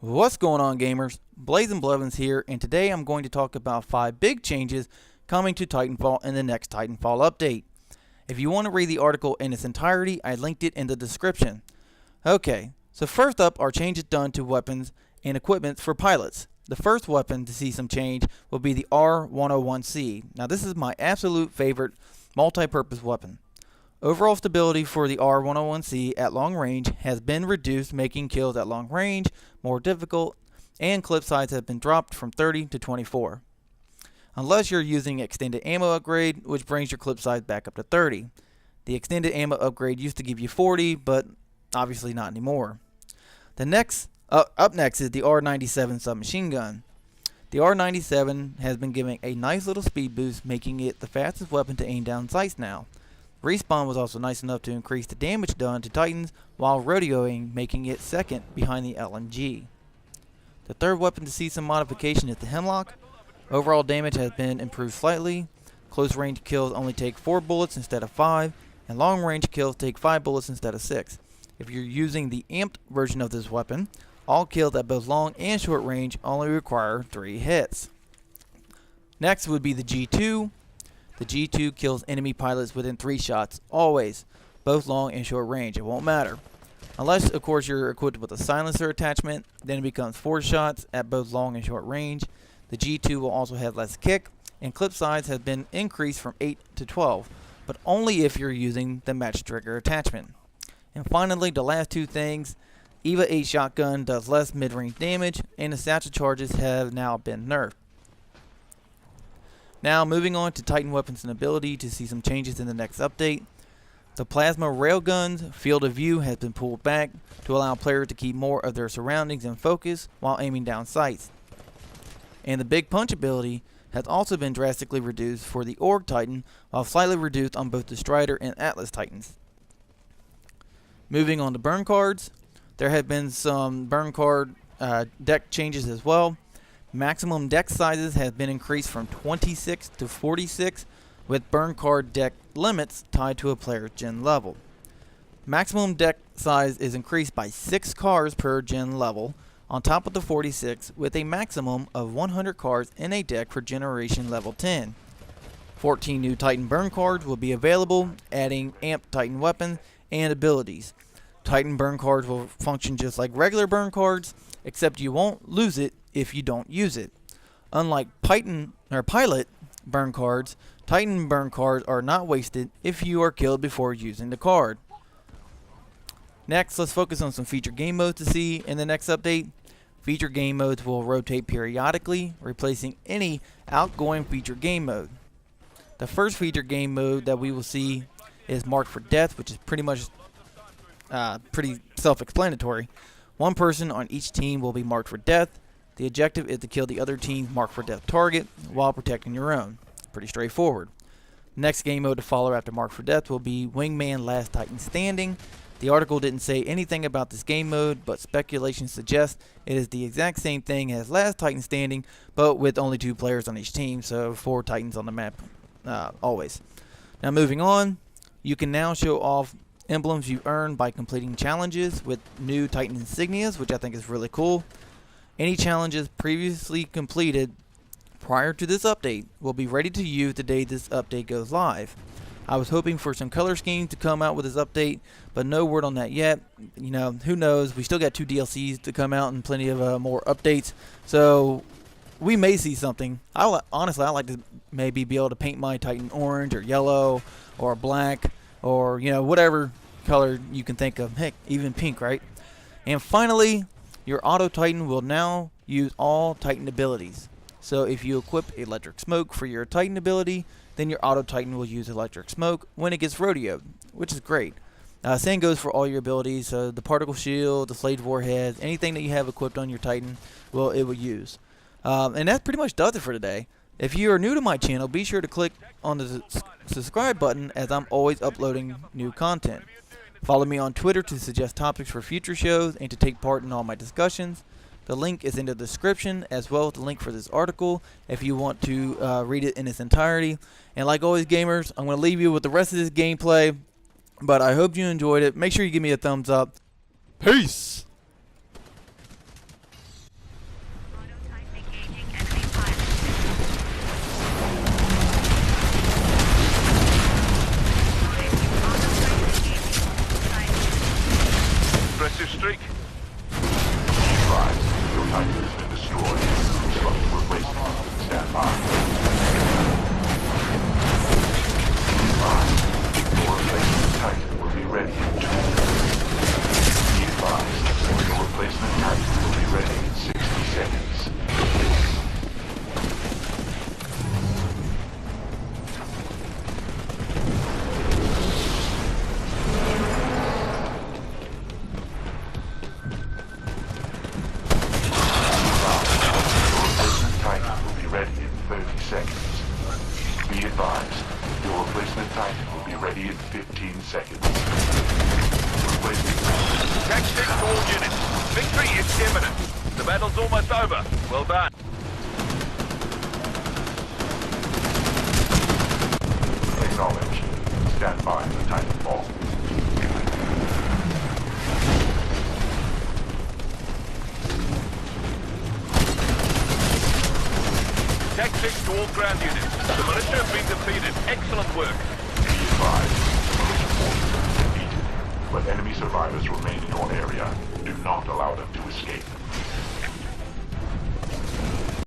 What's going on, gamers? Blazing Blevins here, and today I'm going to talk about 5 big changes coming to Titanfall in the next Titanfall update. If you want to read the article in its entirety, I linked it in the description. Okay, so first up are changes done to weapons and equipment for pilots. The first weapon to see some change will be the R101C. Now this is my absolute favorite multi-purpose weapon. Overall stability for the R101C at long range has been reduced, making kills at long range more difficult, and clip size has been dropped from 30 to 24. Unless you're using extended ammo upgrade, which brings your clip size back up to 30. The extended ammo upgrade used to give you 40, but obviously not anymore. Up next is the R97 submachine gun. The R97 has been given a nice little speed boost, making it the fastest weapon to aim down sights now. Respawn was also nice enough to increase the damage done to Titans while rodeoing, making it second behind the LMG. The third weapon to see some modification is the Hemlock. Overall damage has been improved slightly. Close range kills only take 4 bullets instead of 5, and long range kills take 5 bullets instead of 6. If you're using the amped version of this weapon, all kills at both long and short range only require 3 hits. Next would be the G2. The G2 kills enemy pilots within 3 shots, always, both long and short range. It won't matter. Unless, of course, you're equipped with a silencer attachment, then it becomes 4 shots at both long and short range. The G2 will also have less kick, and clip size has been increased from 8 to 12, but only if you're using the match trigger attachment. And finally, the last 2 things, EVA 8 shotgun does less mid-range damage, and the satchel charges have now been nerfed. Now, moving on to Titan weapons and ability to see some changes in the next update. The plasma railgun's field of view has been pulled back to allow players to keep more of their surroundings in focus while aiming down sights. And the big punch ability has also been drastically reduced for the Org Titan, while slightly reduced on both the Strider and Atlas Titans. Moving on to burn cards, there have been some burn card deck changes as well. Maximum deck sizes have been increased from 26 to 46, with burn card deck limits tied to a player's gen level. Maximum deck size is increased by 6 cards per gen level, on top of the 46, with a maximum of 100 cards in a deck for generation level 10. 14 new Titan burn cards will be available, adding amped Titan weapons and abilities. Titan burn cards will function just like regular burn cards, except you won't lose it if you don't use it. Unlike pilot burn cards, Titan burn cards are not wasted if you are killed before using the card. Next, let's focus on some feature game modes to see in the next update. Feature game modes will rotate periodically, replacing any outgoing feature game mode. The first feature game mode that we will see is Marked for Death, which is pretty much pretty self-explanatory. One person on each team will be marked for death. The objective is to kill the other team's marked for death target while protecting your own. Pretty straightforward. Next game mode to follow after Marked for Death will be Wingman Last Titan Standing. The article didn't say anything about this game mode, but speculation suggests it is the exact same thing as Last Titan Standing, but with only 2 players on each team, so 4 Titans on the map always. Now moving on, you can now show off emblems you earned by completing challenges with new Titan insignias, which I think is really cool. Any challenges previously completed prior to this update will be ready to use the day this update goes live. I was hoping for some color schemes to come out with this update, but no word on that yet. You know, who knows? We still got 2 DLCs to come out and plenty of more updates, so we may see something. Honestly, I like to maybe be able to paint my Titan orange or yellow or black, or whatever color you can think of. Heck, even pink, right? And finally, your Auto Titan will now use all Titan abilities. So if you equip Electric Smoke for your Titan ability, then your Auto Titan will use Electric Smoke when it gets rodeoed, which is great. Same goes for all your abilities. The Particle Shield, the Slade Warhead, anything that you have equipped on your Titan, it will use. And that pretty much does it for today. If you are new to my channel, be sure to click on the subscribe button, as I'm always uploading new content. Follow me on Twitter to suggest topics for future shows and to take part in all my discussions. The link is in the description, as well as the link for this article if you want to read it in its entirety. And like always, gamers, I'm going to leave you with the rest of this gameplay, but I hope you enjoyed it. Make sure you give me a thumbs up. Peace! advised, your replacement Titan will be ready in 15 seconds. Replacement Tech 6 to all units. Victory is imminent. The battle's almost over. Well done. acknowledged. Stand by for Titanfall. Tech 6 to all ground units. The militia have been defeated. Excellent work. Be advised, militia forces have been defeated, but enemy survivors remain in your area. Do not allow them to escape.